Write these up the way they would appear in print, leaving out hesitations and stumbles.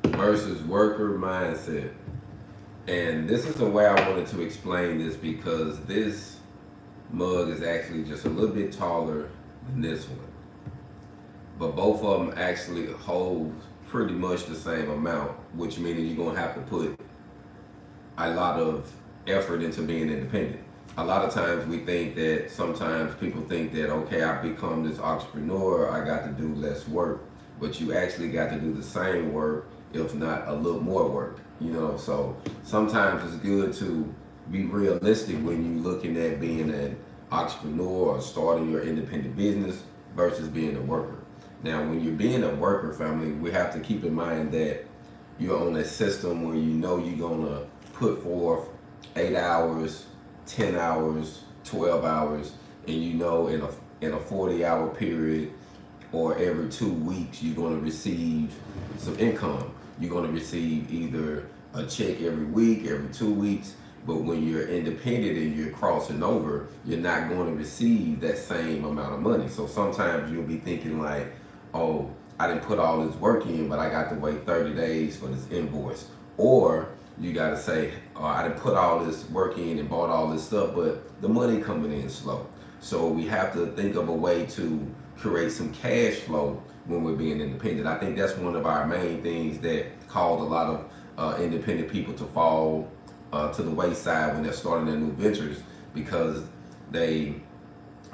versus worker mindset. And this is the way I wanted to explain this because this mug is actually just a little bit taller than this one. But both of them actually hold pretty much the same amount, which means you're going to have to put a lot of effort into being independent. A lot of times we think that sometimes people think that, okay, I become this entrepreneur, I got to do less work, but you actually got to do the same work, if not a little more work, you know. So sometimes it's good to be realistic when you're looking at being an entrepreneur or starting your independent business versus being a worker. Now, when you're being a worker, family, we have to keep in mind that you're on a system where you know you're gonna put forth 8 hours, 10 hours, 12 hours, and you know in a 40-hour period or every 2 weeks you're going to receive some income. You're going to receive either a check every week, every 2 weeks, but when you're independent and you're crossing over, you're not going to receive that same amount of money. So sometimes you'll be thinking like, oh, I didn't put all this work in, but I got to wait 30 days for this invoice. Or you got to say, oh, I didn't put all this work in and bought all this stuff, but the money coming in slow. So we have to think of a way to create some cash flow when we're being independent. I think that's one of our main things that caused a lot of independent people to fall to the wayside when they're starting their new ventures, because they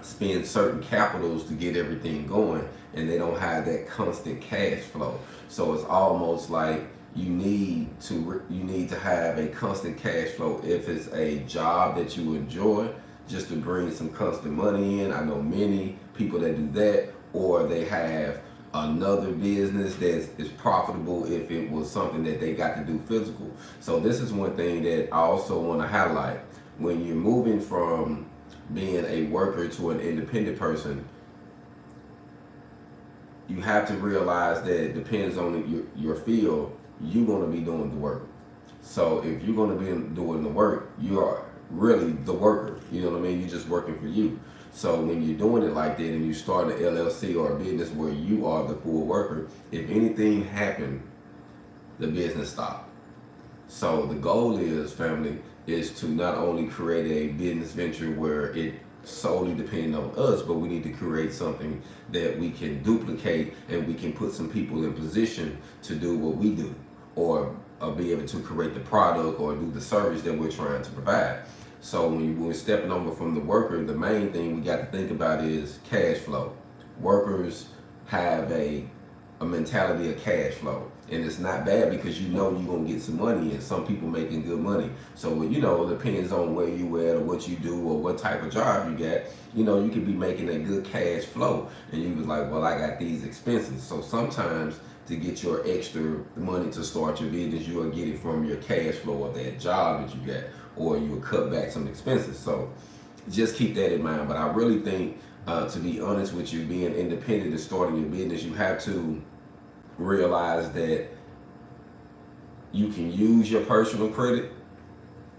spend certain capitals to get everything going and they don't have that constant cash flow. So it's almost like you need to have a constant cash flow if it's a job that you enjoy, just to bring some constant money in. I know many people that do that, or they have another business that is profitable if it was something that they got to do physical. So this is one thing that I also want to highlight. When you're moving from being a worker to an independent person, you have to realize that it depends on your field. You're going to be doing the work. So if you're going to be doing the work, you are really the worker. You know what I mean? You're just working for you. So when you're doing it like that and you start an LLC or a business where you are the full worker, if anything happened, the business stopped. So the goal is, family, is to not only create a business venture where it solely depends on us, but we need to create something that we can duplicate and we can put some people in position to do what we do, or be able to create the product or do the service that we're trying to provide. So when we're stepping over from the worker, the main thing we got to think about is cash flow. Workers have a mentality of cash flow, and it's not bad because you know you're gonna get some money, and some people making good money. So you know, it depends on where you at or what you do or what type of job you got. You know, you could be making a good cash flow, and you was like, well, I got these expenses. So sometimes to get your extra money to start your business, you'll get it from your cash flow of that job that you got, or you'll cut back some expenses. So just keep that in mind. But I really think, to be honest with you, being independent and starting your business, you have to realize that you can use your personal credit,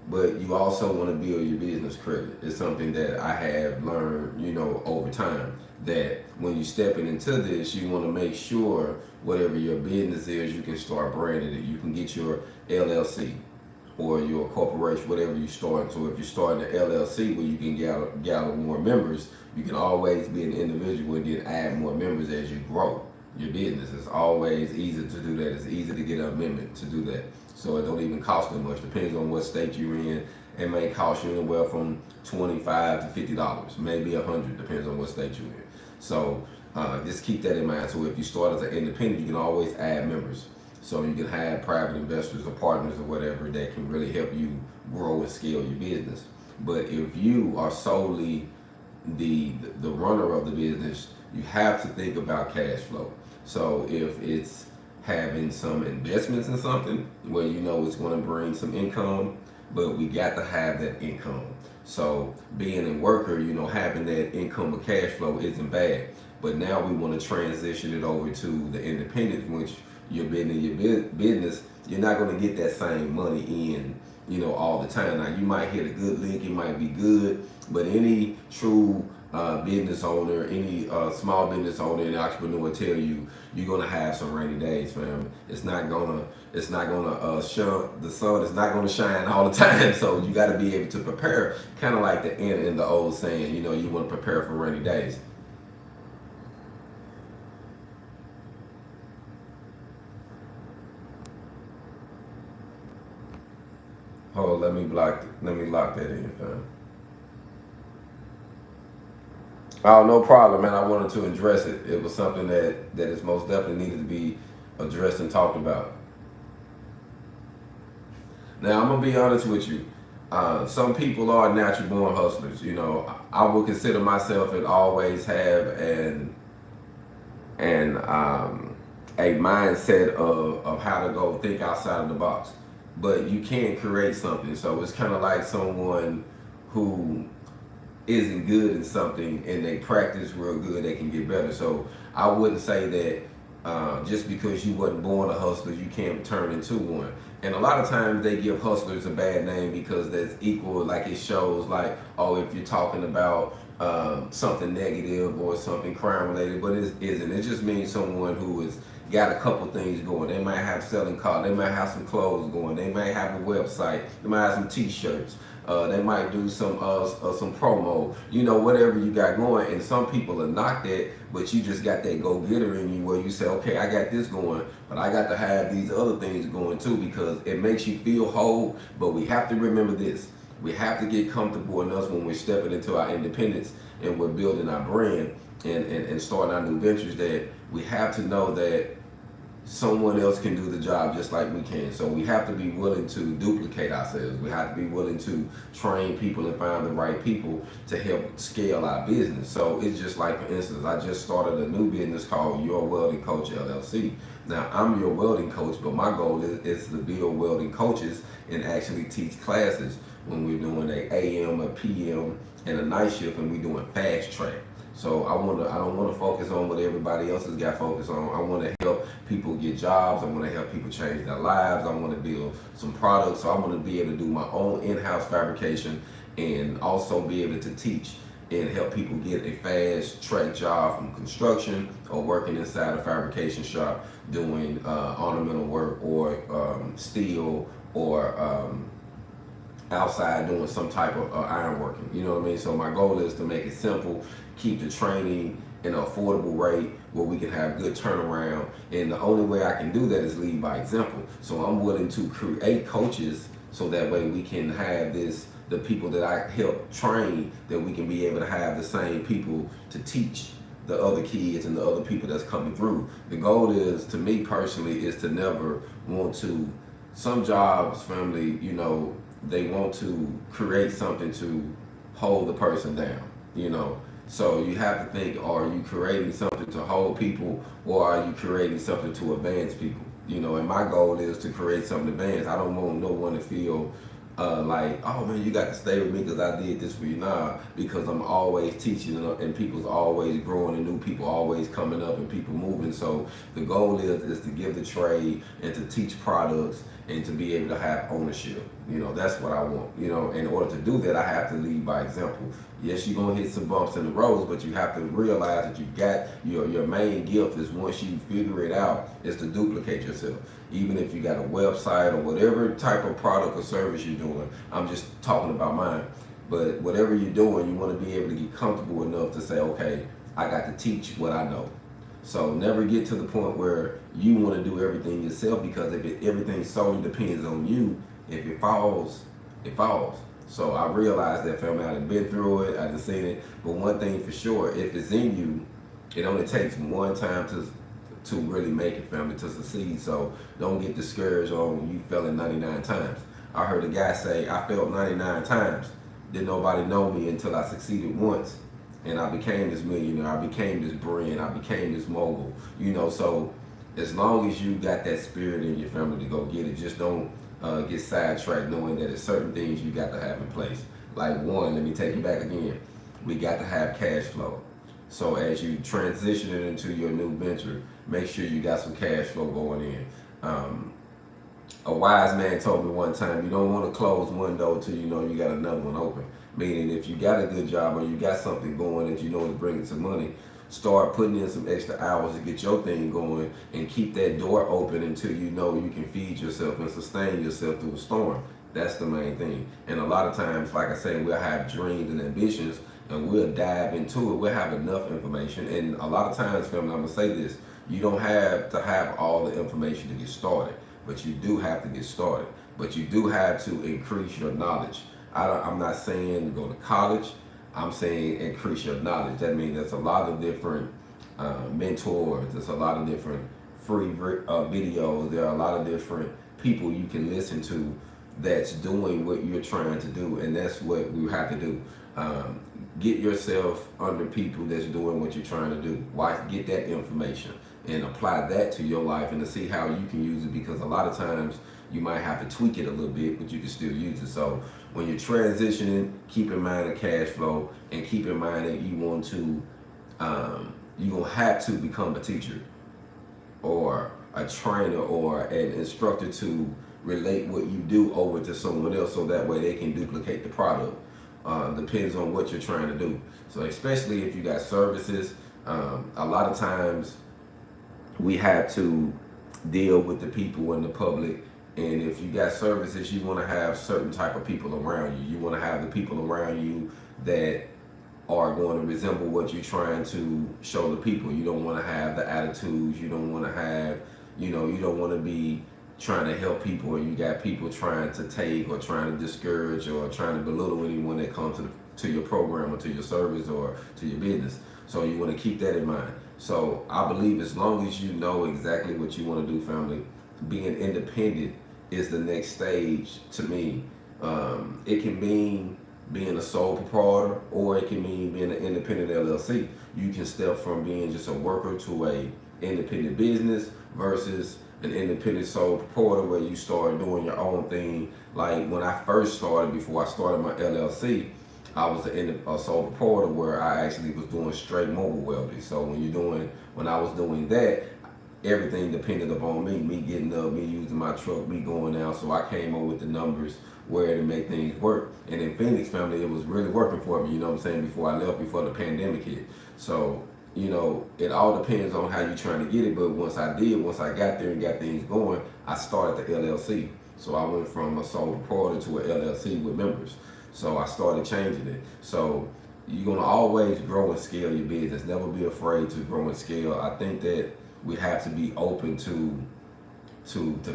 but you also want to build your business credit. It's something that I have learned, you know, over time, that when you're stepping into this, you want to make sure whatever your business is, you can start branding it. You can get your LLC or your corporation, whatever you start. So if you're starting an LLC where you can gather more members, you can always be an individual and then add more members as you grow your business. It's always easy to do that. It's easy to get an amendment to do that. So it don't even cost that much. Depends on what state you're in. It may cost you anywhere from $25 to $50, maybe $100, depends on what state you're in. So just keep that in mind. So if you start as an independent, you can always add members. So you can have private investors or partners or whatever that can really help you grow and scale your business. But if you are solely the runner of the business, you have to think about cash flow. So if it's having some investments in something where you know it's going to bring some income, but we got to have that income. So being a worker, you know, having that income or cash flow isn't bad. But now we want to transition it over to the independent, which you're building your business you're not going to get that same money in, you know, all the time. Now, you might hit a good lick, it might be good, but any true business owner, any small business owner and entrepreneur tell you you're gonna have some rainy days, fam. It's not gonna shine. The sun is not gonna shine all the time. So you got to be able to prepare, kind of like the in the old saying, you know, you want to prepare for rainy days. Hold, let me lock that in, fam. Oh, no problem, man. I wanted to address it. It was something that is most definitely needed to be addressed and talked about. Now, I'm gonna be honest with you. Some people are natural born hustlers. You know, I would consider myself and always have a mindset of how to go think outside of the box. But you can't create something. So it's kind of like someone who isn't good in something and they practice real good, they can get better. So I wouldn't say that just because you wasn't born a hustler, you can't turn into one. And a lot of times they give hustlers a bad name because that's equal, like it shows like, oh, if you're talking about something negative or something crime related, but it isn't. It just means someone who has got a couple things going. They might have selling cars, they might have some clothes going, they might have a website, they might have some t-shirts. They might do some promo, you know, whatever you got going. And some people are not that, but you just got that go-getter in you where you say, okay, I got this going, but I got to have these other things going too, because it makes you feel whole. But we have to remember this. We have to get comfortable enough when we're stepping into our independence and we're building our brand and starting our new ventures, that we have to know that someone else can do the job just like we can. So we have to be willing to duplicate ourselves. We have to be willing to train people and find the right people to help scale our business. So it's just like, for instance, I just started a new business called Your Welding Coach LLC. Now, I'm your welding coach, but my goal is to build welding coaches and actually teach classes when we're doing a AM, a PM, and a night shift, and we're doing fast track. So I don't want to focus on what everybody else has got focused on. I want to help people get jobs. I want to help people change their lives. I want to build some products. So I want to be able to do my own in-house fabrication and also be able to teach and help people get a fast track job from construction or working inside a fabrication shop doing ornamental work or steel or outside doing some type of iron working. You know what I mean? So my goal is to make it simple, keep the training in an affordable rate where we can have good turnaround. And the only way I can do that is lead by example. So I'm willing to create coaches so that way we can have the people that I help train, that we can be able to have the same people to teach the other kids and the other people that's coming through. The goal is, to me personally, is to never want to, some jobs, family, you know, they want to create something to hold the person down, you know. So you have to think, are you creating something to hold people, or are you creating something to advance people? You know, and my goal is to create something advanced. I don't want no one to feel like, oh man, you got to stay with me because I did this for you. Nah, because I'm always teaching and people's always growing and new people always coming up and people moving. So the goal is to give the trade and to teach products and to be able to have ownership. You know, that's what I want. You know, in order to do that, I have to lead by example. Yes, you're going to hit some bumps in the roads, but you have to realize that you got your main gift is, once you figure it out, is to duplicate yourself. Even if you got a website or whatever type of product or service you're doing, I'm just talking about mine. But whatever you're doing, you want to be able to get comfortable enough to say, okay, I got to teach what I know. So never get to the point where you want to do everything yourself, because if everything solely depends on you, if it falls, it falls. So I realized that, family, I done been through it, I done seen it. But one thing for sure, if it's in you, it only takes one time to really make it, family, to succeed. So don't get discouraged on you failing 99 times. I heard a guy say, I failed 99 times. Didn't nobody know me until I succeeded once. And I became this millionaire, I became this brand, I became this mogul. You know, so as long as you got that spirit in your family to go get it, just don't get sidetracked knowing that there's certain things you got to have in place. Like, one, let me take you back again. We got to have cash flow. So as you transition it into your new venture, make sure you got some cash flow going in. A wise man told me one time, you don't want to close one door till you know you got another one open. Meaning, if you got a good job or you got something going that you know is bringing some money, start putting in some extra hours to get your thing going and keep that door open until you know you can feed yourself and sustain yourself through the storm. That's the main thing. And a lot of times, like I say, we'll have dreams and ambitions and we'll dive into it. We'll have enough information. And a lot of times, family, I'm going to say this, you don't have to have all the information to get started, but you do have to get started. But you do have to increase your knowledge. I'm not saying go to college. I'm saying increase your knowledge. That means there's a lot of different mentors. There's a lot of different free videos. There are a lot of different people you can listen to that's doing what you're trying to do, and that's what we have to do. Get yourself under people that's doing what you're trying to do. Why? Get that information and apply that to your life and to see how you can use it, because a lot of times you might have to tweak it a little bit, but you can still use it. So when you're transitioning, keep in mind the cash flow and keep in mind that you want to, you're going to have to become a teacher or a trainer or an instructor to relate what you do over to someone else so that way they can duplicate the product. Depends on what you're trying to do. So especially if you got services, a lot of times we have to deal with the people in the public. And if you got services, you want to have certain type of people around you. You want to have the people around you that are going to resemble what you're trying to show the people. You don't want to have the attitudes. You don't want to have, you don't want to be trying to help people and you got people trying to take or trying to discourage or trying to belittle anyone that comes to your program or to your service or to your business. So you want to keep that in mind. So I believe as long as you know exactly what you want to do, family, being independent is the next stage to me. It can mean being a sole proprietor or it can mean being an independent LLC. You can step from being just a worker to a independent business versus an independent sole proprietor where you start doing your own thing. Like when I first started, before I started my LLC, I was a sole proprietor where I actually was doing straight mobile welding. So when I was doing that, everything depended upon me getting up, me using my truck, me going out. So I came up with the numbers where to make things work. And in Feniks, family, it was really working for me, you know what I'm saying, before I left, before the pandemic hit. So, it all depends on how you're trying to get it. But once I got there and got things going, I started the LLC. So I went from a sole proprietor to an LLC with members. So I started changing it. So you're going to always grow and scale your business. Never be afraid to grow and scale. I think that we have to be open to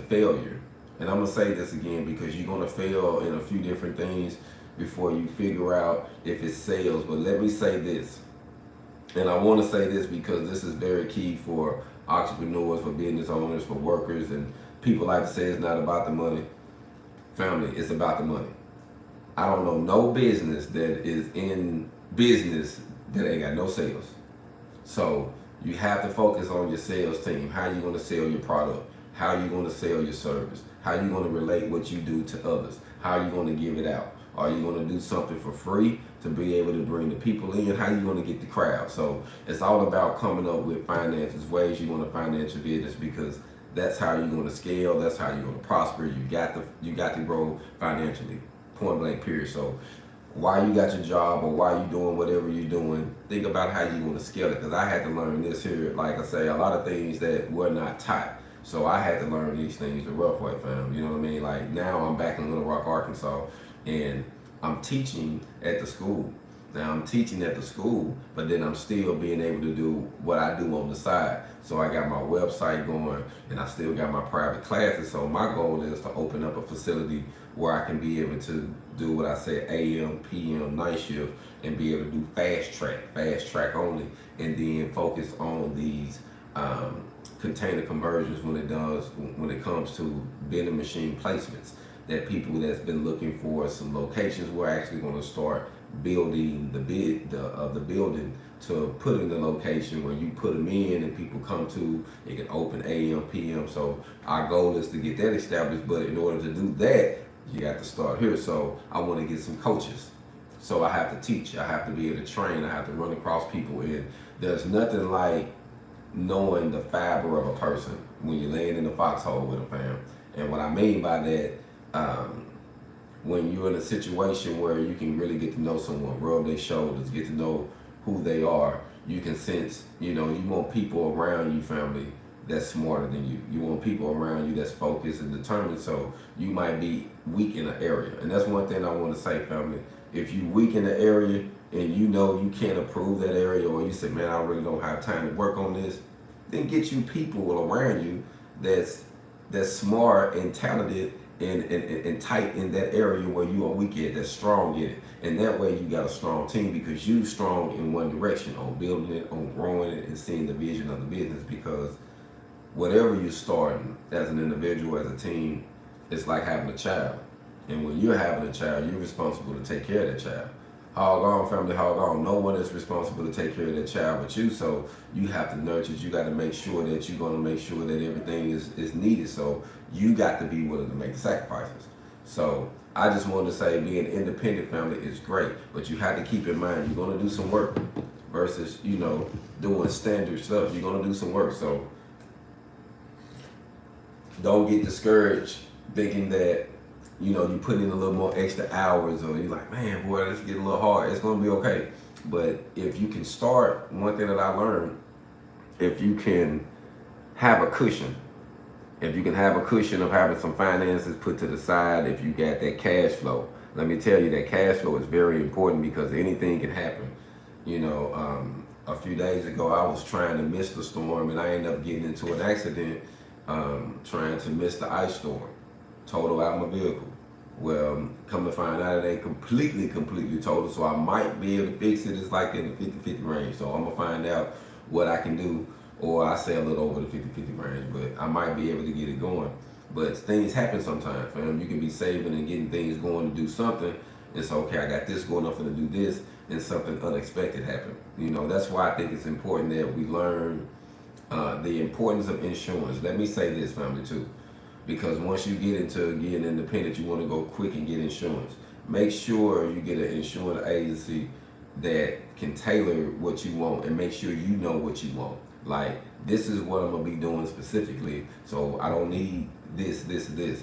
failure. And I'm going to say this again because you're going to fail in a few different things before you figure out if it's sales. But let me say this. And I want to say this because this is very key for entrepreneurs, for business owners, for workers, and people like to say it's not about the money. Family, it's about the money. I don't know no business that is in business that ain't got no sales. So you have to focus on your sales team. How you going to sell your product? How you going to sell your service? How you going to relate what you do to others? How you going to give it out? Are you going to do something for free to be able to bring the people in? How you going to get the crowd? So it's all about coming up with finances, ways you want to finance your business, because that's how you're going to scale. That's how you're going to prosper. You got to grow financially, point blank period. So while you got your job or while you doing whatever you're doing, think about how you want to scale it. Because I had to learn this here, like I say, a lot of things that were not taught. So I had to learn these things the rough way, fam. You know what I mean? Like now I'm back in Little Rock, Arkansas, and I'm teaching at the school. Now I'm teaching at the school, but then I'm still being able to do what I do on the side. So I got my website going and I still got my private classes. So my goal is to open up a facility where I can be able to do what I say AM, PM, night shift, and be able to do fast track only, and then focus on these container conversions when it comes to vending machine placements. That people that's been looking for some locations, we're actually going to start building the building to put in the location where you put them in and people come to. It can open AM, PM. So our goal is to get that established. But in order to do that, you have to start here. So I want to get some coaches. So I have to teach. I have to be able to train. I have to run across people. And there's nothing like knowing the fiber of a person when you're laying in the foxhole with a fam. And what I mean by that, when you're in a situation where you can really get to know someone, rub their shoulders, get to know who they are, you can sense, you want people around you, family, that's smarter than you. You want people around you that's focused and determined. So you might be weak in an area. And that's one thing I want to say, family. If you weak in the area and you can't improve that area, or you say, man, I really don't have time to work on this, then get you people around you that's smart and talented and tight in that area where you are weak at, that's strong in it. And that way you got a strong team, because you strong in one direction, on building it, on growing it, and seeing the vision of the business. Because whatever you're starting as an individual, as a team, it's like having a child. And when you're having a child, you're responsible to take care of that child. HogOn family, HogOn, no one is responsible to take care of that child but you. So you have to nurture it. You got to make sure that you're going to make sure that everything is needed. So you got to be willing to make the sacrifices. So I just wanted to say, being independent, family, is great, but you have to keep in mind you're going to do some work versus doing standard stuff. You're going to do some work. So don't get discouraged thinking that you put in a little more extra hours, or you're like, man, boy, let's get a little hard. It's gonna be okay. But if you can start, one thing that I learned, if you can have a cushion, of having some finances put to the side, if you got that cash flow, let me tell you that cash flow is very important, because anything can happen. A few days ago, I was trying to miss the storm, and I ended up getting into an accident trying to miss the ice storm. Total out my vehicle. Well, come to find out, it ain't completely total, so I might be able to fix it. It's like in the 50-50 range, so I'm gonna find out what I can do, or I sell it over the 50-50 range, but I might be able to get it going. But things happen sometimes, fam. You can be saving and getting things going to do something, and so, okay, I got this going, I'm gonna do this, and something unexpected happened. That's why I think it's important that we learn the importance of insurance. Let me say this, family, too. Because once you get into getting independent, you want to go quick and get insurance. Make sure you get an insurance agency that can tailor what you want, and make sure you know what you want. Like, this is what I'm going to be doing specifically, so I don't need this.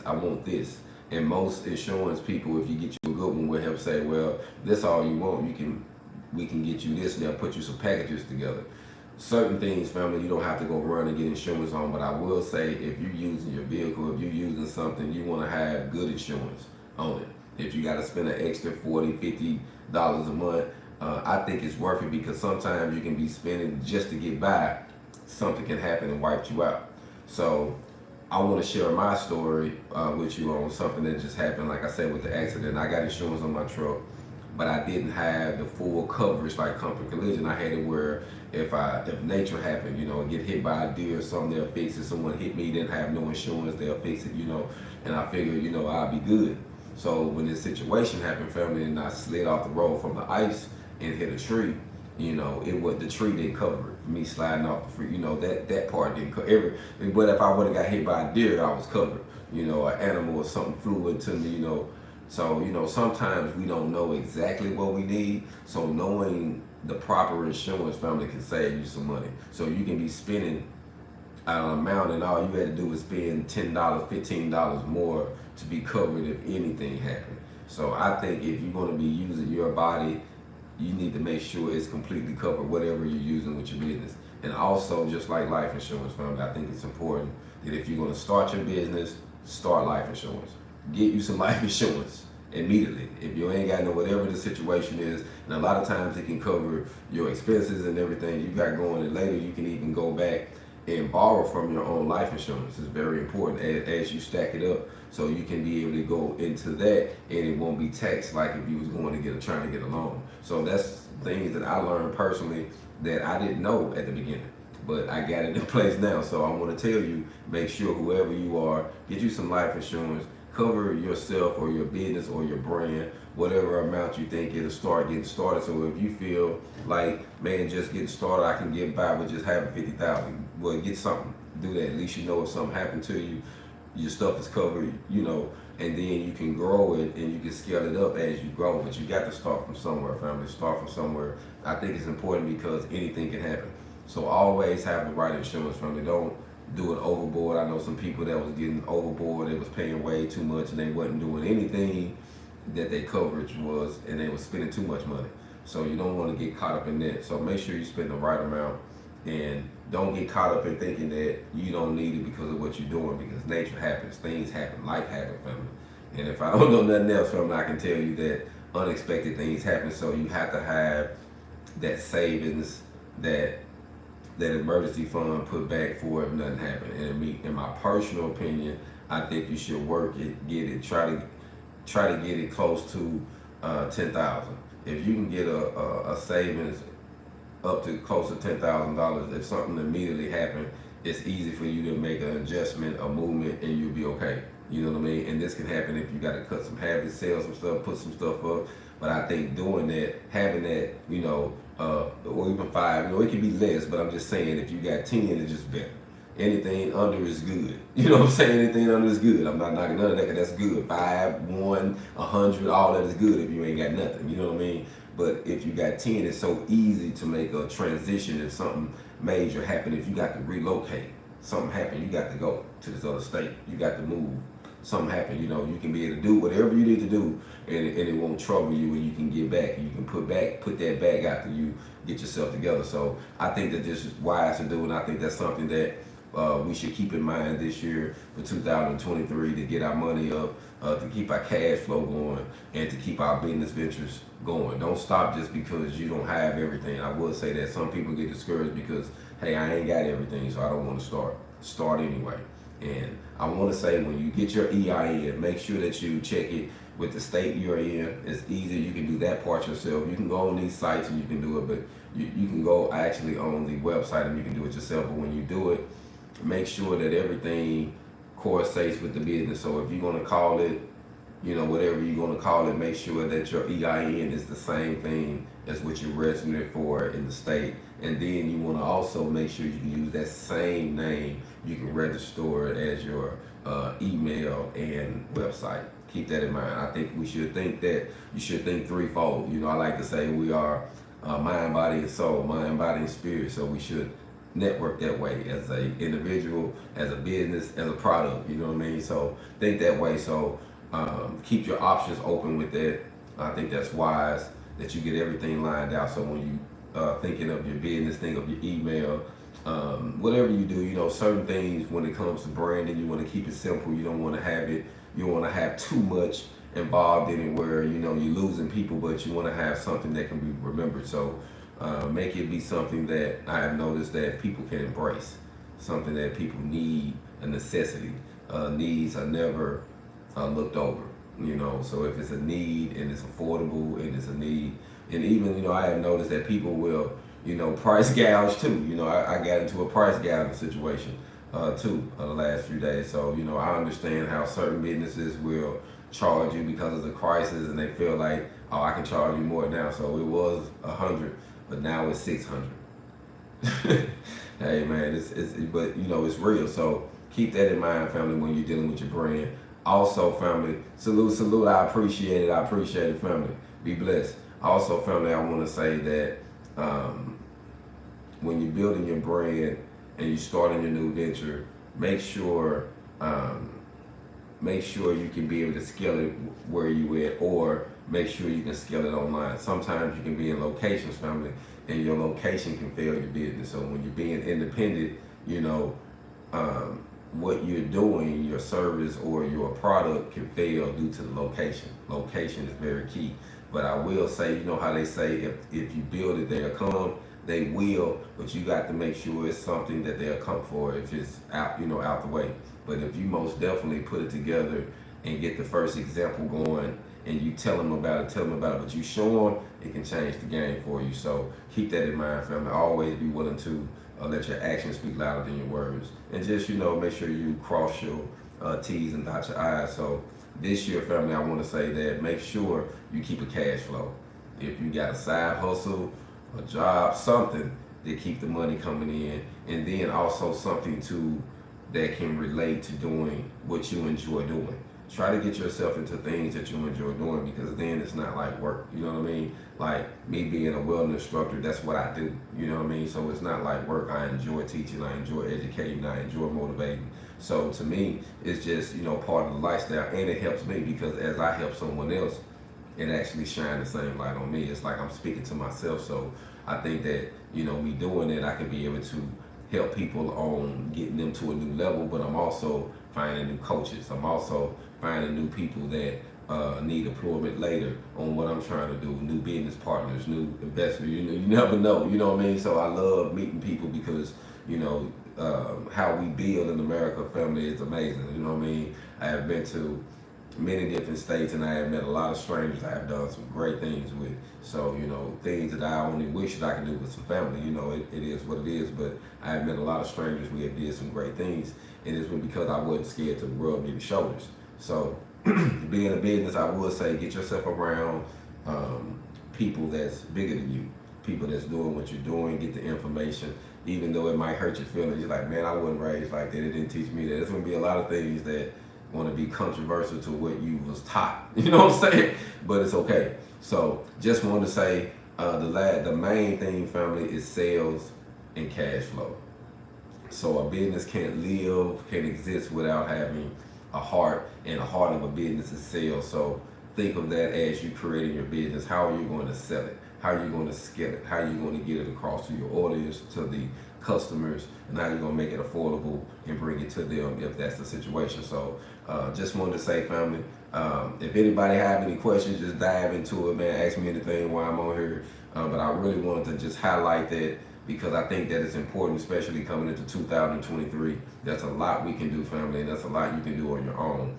I want this. And most insurance people, if you get you a good one, will help say, well, if this all you want, we can get you this, and they'll put you some packages together. Certain things, family, you don't have to go run and get insurance on, but I will say, if you're using your vehicle, if you're using something, you want to have good insurance on it. If you got to spend an extra $40, $50 a month, I think it's worth it, because sometimes you can be spending just to get by, something can happen and wipe you out. So I want to share my story with you on something that just happened. Like I said, with the accident, I got insurance on my truck, but I didn't have the full coverage like comfort collision. I had it where if nature happened, get hit by a deer or something, they'll fix it. Someone hit me, didn't have no insurance, they'll fix it, and I figured, I'll be good. So when this situation happened, family, and I slid off the road from the ice and hit a tree, the tree didn't cover it. Me sliding off the free, that part didn't cover it. But if I would have got hit by a deer, I was covered. An animal or something flew into me, So, sometimes we don't know exactly what we need. So knowing the proper insurance, family, can save you some money. So you can be spending an amount, and all you had to do was spend $10, $15 more to be covered if anything happened. So I think if you're going to be using your body, you need to make sure it's completely covered, whatever you're using with your business. And also, just like life insurance, family, I think it's important that if you're going to start your business, start life insurance. Get you some life insurance immediately. If you ain't got no, whatever the situation is, and a lot of times it can cover your expenses and everything you got going, and later you can even go back and borrow from your own life insurance. It's very important as you stack it up, so you can be able to go into that and it won't be taxed like if you was going to trying to get a loan. So that's things that I learned personally that I didn't know at the beginning, but I got it in place now. So I want to tell you, make sure whoever you are, get you some life insurance. Cover yourself or your business or your brand, whatever amount you think it'll start getting started. So if you feel like, man, just getting started, I can get by with just having 50,000, well, get something. Do that. At least you know if something happened to you, your stuff is covered, and then you can grow it and you can scale it up as you grow. But you got to start from somewhere, family. Start from somewhere. I think it's important because anything can happen. So always have the right insurance, family. Don't do it overboard. I know some people that was getting overboard. They was paying way too much and they wasn't doing anything that their coverage was, and they was spending too much money. So you don't want to get caught up in that. So make sure you spend the right amount, and don't get caught up in thinking that you don't need it because of what you're doing, because nature happens, things happen, life happens, family. And if I don't know nothing else, family, I can tell you that unexpected things happen. So you have to have that savings, that emergency fund put back for if nothing happened. And in my personal opinion, I think you should work it, get it, try to get it close to 10,000. If you can get a savings up to close to $10,000, if something immediately happened, it's easy for you to make an adjustment, a movement, and you'll be okay. You know what I mean? And this can happen if you got to cut some habits, sell some stuff, put some stuff up. But I think doing that, having that, or even 5, it can be less, but I'm just saying if you got 10, it's just better. Anything under is good. You know what I'm saying? Anything under is good. I'm not knocking none of that, because that's good. 5, 1, 100, all that is good if you ain't got nothing. You know what I mean? But if you got 10, it's so easy to make a transition if something major happened. If you got to relocate, something happened, you got to go to this other state. You got to move. Something happened, you can be able to do whatever you need to do, and it won't trouble you, and you can get back, and you can put that back after you get yourself together. So I think that this is wise to do, and I think that's something that we should keep in mind this year for 2023, to get our money up, to keep our cash flow going, and to keep our business ventures going. Don't stop just because you don't have everything. I will say that some people get discouraged because, hey, I ain't got everything, so I don't want to start. Start anyway. And I want to say, when you get your EIN, make sure that you check it with the state you're in. It's easy. You can do that part yourself. You can go on these sites and you can do it, but you can go actually on the website and you can do it yourself. But when you do it, make sure that everything correlates with the business. So if you're going to call it, whatever you're going to call it, make sure that your EIN is the same thing as what you're registered for in the state. And then you want to also make sure you can use that same name. You can register it as your email and website. Keep that in mind. I think we should think that you should think threefold. I like to say we are mind, body, and soul, mind, body, and spirit. So we should network that way as a individual, as a business, as a product. You know what I mean? So think that way. So keep your options open with that. I think that's wise, that you get everything lined out. So when you thinking of your business, think of your email, whatever you do, certain things when it comes to branding, you want to keep it simple. You don't want to have it, you don't want to have too much involved in it where, you're losing people, but you want to have something that can be remembered. So make it be something that I have noticed that people can embrace, something that people need, a necessity. Needs are never looked over, so if it's a need and it's affordable and it's a need, and even, I have noticed that people will, price gouge too. I got into a price gouging situation too the last few days. So, I understand how certain businesses will charge you because of the crisis, and they feel like, oh, I can charge you more now. So it was 100, but now it's 600. Hey man, but it's real. So keep that in mind, family, when you're dealing with your brand. Also, family, salute. I appreciate it, family. Be blessed. Also, family, I want to say that when you're building your brand and you're starting your new venture, make sure you can be able to scale it where you at, or make sure you can scale it online. Sometimes you can be in locations, family, and your location can fail your business. So when you're being independent, what you're doing, your service or your product can fail due to the location. Location is very key. But I will say, how they say, if you build it, they'll come. They will, but you got to make sure it's something that they'll come for if it's out, out the way. But if you most definitely put it together and get the first example going, and you tell them about it, but you show them, it can change the game for you. So keep that in mind, family. Always be willing to let your actions speak louder than your words. And just, make sure you cross your T's and dot your I's. So this year, family, I want to say that make sure you keep a cash flow. If you got a side hustle, a job, something that keep the money coming in, and then also something that can relate to doing what you enjoy doing. try to get yourself into things that you enjoy doing, because then it's not like work. You know what I mean? Like me being a welding instructor, that's what I do. You know what I mean? So it's not like work. I enjoy teaching, I enjoy educating, I enjoy motivating. So to me, it's just, you know, part of the lifestyle, and it helps me because as I help someone else, it actually shines the same light on me. It's like I'm speaking to myself. So I think that, you know, me doing it, I can be able to help people on getting them to a new level, but I'm also finding new coaches. I'm also finding new people that need employment later on what I'm trying to do, new business partners, new investors. You know, you never know. You know what I mean? So I love meeting people because, you know, how we build in America, family is amazing. You know what I mean? I have been to many different states, and I have met a lot of strangers I have done some great things with. So, you know, things that I only wish that I could do with some family. You know, it is what it is, but I have met a lot of strangers. We have did some great things, and it's been because I wasn't scared to rub me the shoulders. So being a business, I would say get yourself around people that's bigger than you, people that's doing what you're doing, get the information, even though it might hurt your feelings. You're like, man, I wasn't raised like that, it didn't teach me that. There's gonna be a lot of things that want to be controversial to what you was taught. You know what I'm saying? But it's okay. So just wanted to say the main thing, family, is sales and cash flow. So a business can't live, can't exist without having a heart, and the heart of a business is sales. So think of that as you creating your business. How are you going to sell it? How are you going to scale it? How are you going to get it across to your audience, to the customers, and how you're going to make it affordable and bring it to them if that's the situation. So just wanted to say, family, if anybody have any questions, just dive into it, man. Ask me anything while I'm on here. But I really wanted to just highlight that because I think that it's important, especially coming into 2023. That's a lot we can do, family, and that's a lot you can do on your own.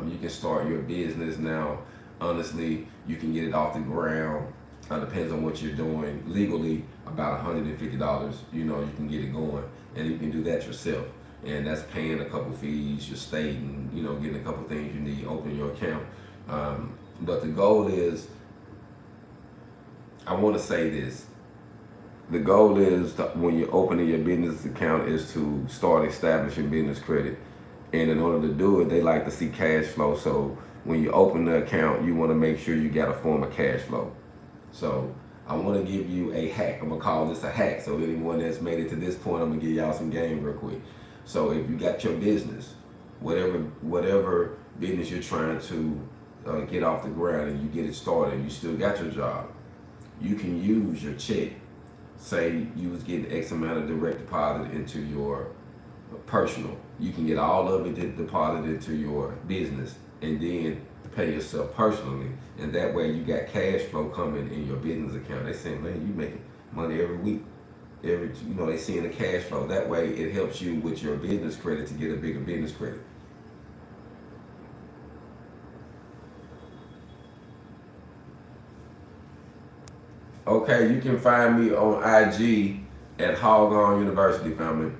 You can start your business now. Honestly, you can get it off the ground. Depends on what you're doing. Legally, about $150, you know, you can get it going. And you can do that yourself. And that's paying a couple fees, your state, and, you know, getting a couple things you need, open your account. But the goal is, I want to say this. The goal is when you're opening your business account is to start establishing business credit. And in order to do it, they like to see cash flow. So when you open the account, you want to make sure you got a form of cash flow. So I want to give you a hack. I'm going to call this a hack. So anyone that's made it to this point, I'm going to give y'all some game real quick. So if you got your business, whatever business you're trying to get off the ground and you get it started and you still got your job, you can use your check. Say you was getting X amount of direct deposit into your personal. You can get all of it deposited into your business and then pay yourself personally, and that way you got cash flow coming in your business account. They saying, man, you making money every week, they seeing the cash flow. That way it helps you with your business credit to get a bigger business credit. Okay, you can find me on IG at HogOn University, family.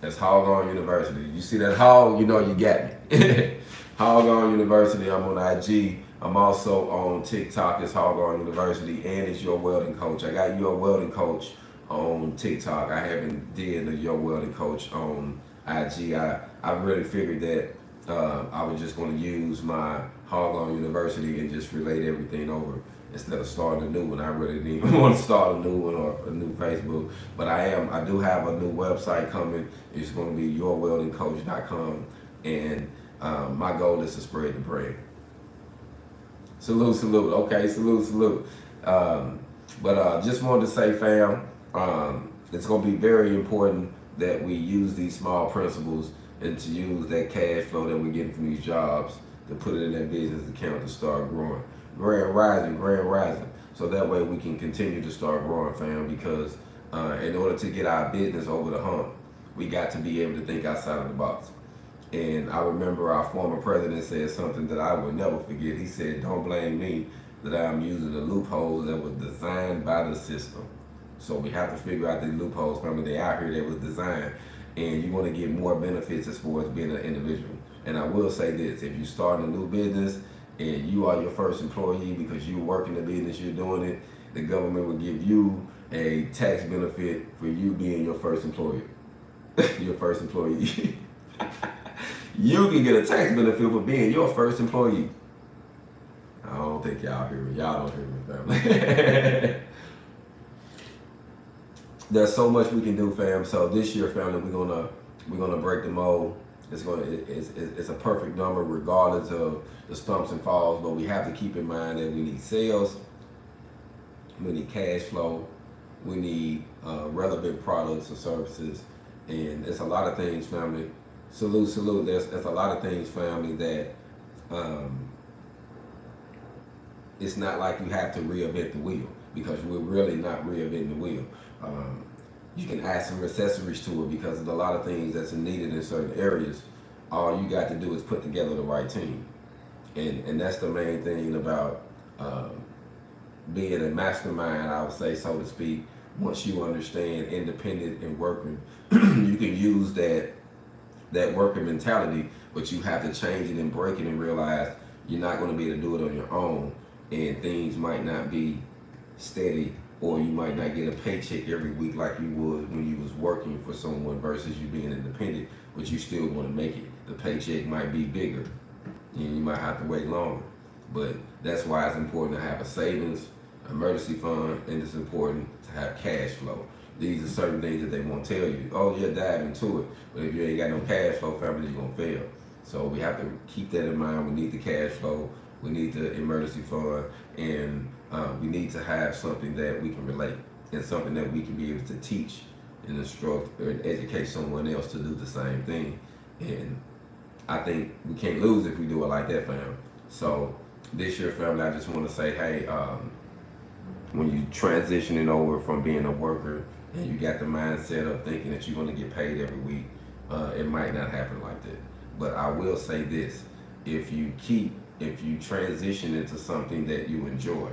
That's HogOn University. You see that hog, you know you got me. HogOn University, I'm on IG. I'm also on TikTok, it's HogOn University, and it's Your Welding Coach. I got Your Welding Coach on TikTok. I haven't did the Your Welding Coach on IG. I really figured that I was just going to use my HogOn University and just relate everything over instead of starting a new one. I really didn't even want to start a new one or a new Facebook, but I do have a new website coming. It's going to be yourweldingcoach.com, and my goal is to spread the brand. Salute, salute. Okay, salute, salute. But just wanted to say, fam, it's going to be very important that we use these small principles and to use that cash flow that we're getting from these jobs to put it in that business account to start growing. Grand rising. So that way we can continue to start growing, fam, because in order to get our business over the hump, we got to be able to think outside of the box. And I remember our former president said something that I would never forget. He said, don't blame me that I'm using the loopholes that was designed by the system. So we have to figure out the loopholes, family. They out here that was designed. And you want to get more benefits as far as being an individual. And I will say this, if you start a new business and you are your first employee because you work in the business, you're doing it, the government will give you a tax benefit for you being your first employer. Your first employee. You can get a tax benefit for being your first employee. I don't think y'all hear me. Y'all don't hear me, family. There's so much we can do, fam. So this year, family, we're gonna break the mold. It's a perfect number regardless of the stumps and falls, but we have to keep in mind that we need sales, we need cash flow, we need relevant products or services, and it's a lot of things, family. Salute. There's a lot of things, family, that it's not like you have to reinvent the wheel, because we're really not reinventing the wheel. You can add some accessories to it, because there's a lot of things that's needed in certain areas. All you got to do is put together the right team, and that's the main thing about being a mastermind, I would say, so to speak. Once you understand independent and working, you can use that worker mentality, but you have to change it and break it and realize you're not going to be able to do it on your own, and things might not be steady, or you might not get a paycheck every week like you would when you was working for someone versus you being independent, but you still want to make it. The paycheck might be bigger and you might have to wait longer. But that's why it's important to have a savings, emergency fund, and it's important to have cash flow. These are certain things that they won't tell you. Oh, yeah, dive into it. But if you ain't got no cash flow, family, you're going to fail. So we have to keep that in mind. We need the cash flow. We need the emergency fund. And we need to have something that we can relate, and something that we can be able to teach and instruct or educate someone else to do the same thing. And I think we can't lose if we do it like that, fam. So this year, family, I just want to say, hey, when you transitioning over from being a worker and you got the mindset of thinking that you're going to get paid every week, it might not happen like that. But I will say this: if you transition into something that you enjoy,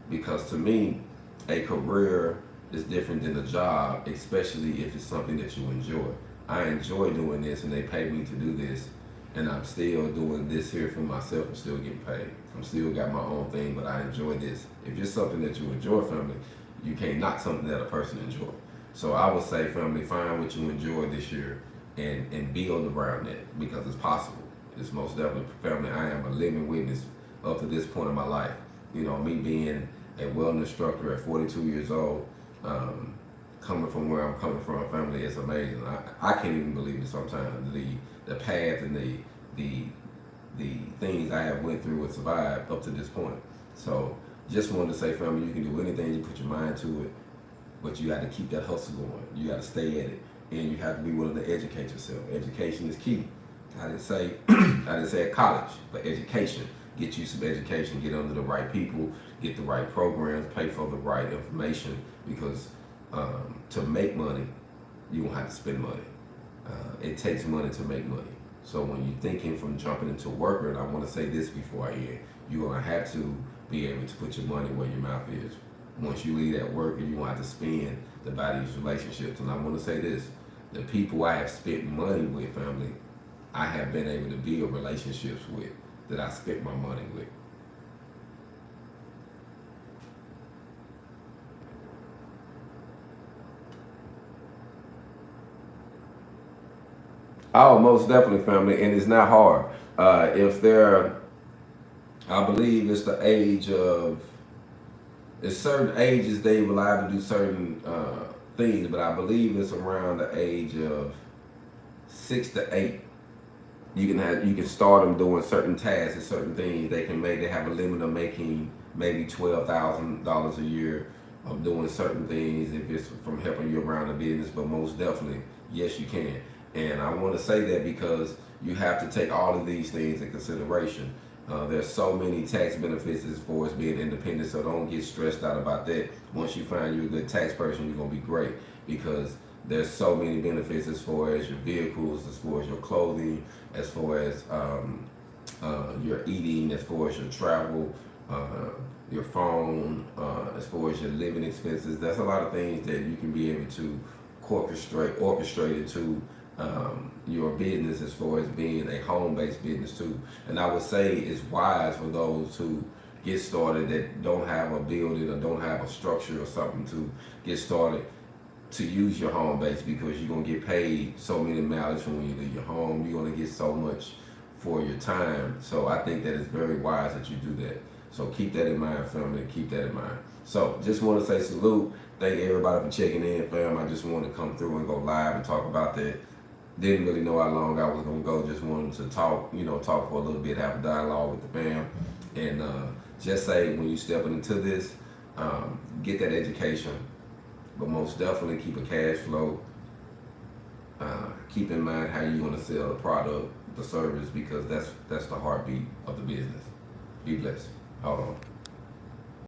because to me, a career is different than a job, especially if it's something that you enjoy. I enjoy doing this, and they pay me to do this, and I'm still doing this here for myself and still getting paid. I'm still got my own thing, but I enjoy this. If it's something that you enjoy, family, you can't knock something that a person enjoy. So I would say, family, find what you enjoy this year and build around that, because it's possible. It's most definitely, family. I am a living witness up to this point in my life. You know, me being a welding instructor at 42 years old, coming from where I'm coming from, family, it's amazing. I can't even believe it sometimes. The path and the things I have went through and survived up to this point. So just wanted to say, family, you can do anything you put your mind to it, but you got to keep that hustle going. You got to stay at it, and you have to be willing to educate yourself. Education is key. I didn't say at college, but education. Get you some education, get under the right people, get the right programs, pay for the right information, because to make money, you're going to have to spend money. It takes money to make money. So when you're thinking from jumping into worker, and I want to say this before I end, you're going to have to be able to put your money where your mouth is. Once you leave that worker, you're going to have to spend to buy these relationships. And I want to say this: the people I have spent money with, family, I have been able to build relationships with, that I spent my money with. Oh, most definitely, family, and it's not hard. If they're, I believe it's the age of, it's certain ages they will allowed to do certain things, but I believe it's around the age of 6 to 8. You can start them doing certain tasks and certain things. They have a limit of making maybe $12,000 a year of doing certain things if it's from helping you around the business. But most definitely, yes, you can. And I want to say that because you have to take all of these things in consideration. There's so many tax benefits as far as being independent, so don't get stressed out about that. Once you find you're a good tax person, you're going to be great, because there's so many benefits as far as your vehicles, as far as your clothing, as far as your eating, as far as your travel, your phone, as far as your living expenses. That's a lot of things that you can be able to orchestrate into your business, as far as being a home-based business too. And I would say it's wise for those who get started that don't have a building or don't have a structure or something to get started. to use your home base, because you're gonna get paid so many mileage from when you leave your home. You're gonna get so much for your time. So I think that it's very wise that you do that. So keep that in mind, family. Keep that in mind. So just want to say salute. Thank everybody for checking in, fam. I just wanted to come through and go live and talk about that. Didn't really know how long I was gonna go. Just wanted to talk, talk for a little bit, have a dialogue with the fam, and just say when you stepping into this, get that education, but most definitely keep a cash flow. Keep in mind how you're gonna sell the product, the service, because that's the heartbeat of the business. Be blessed. Hold on.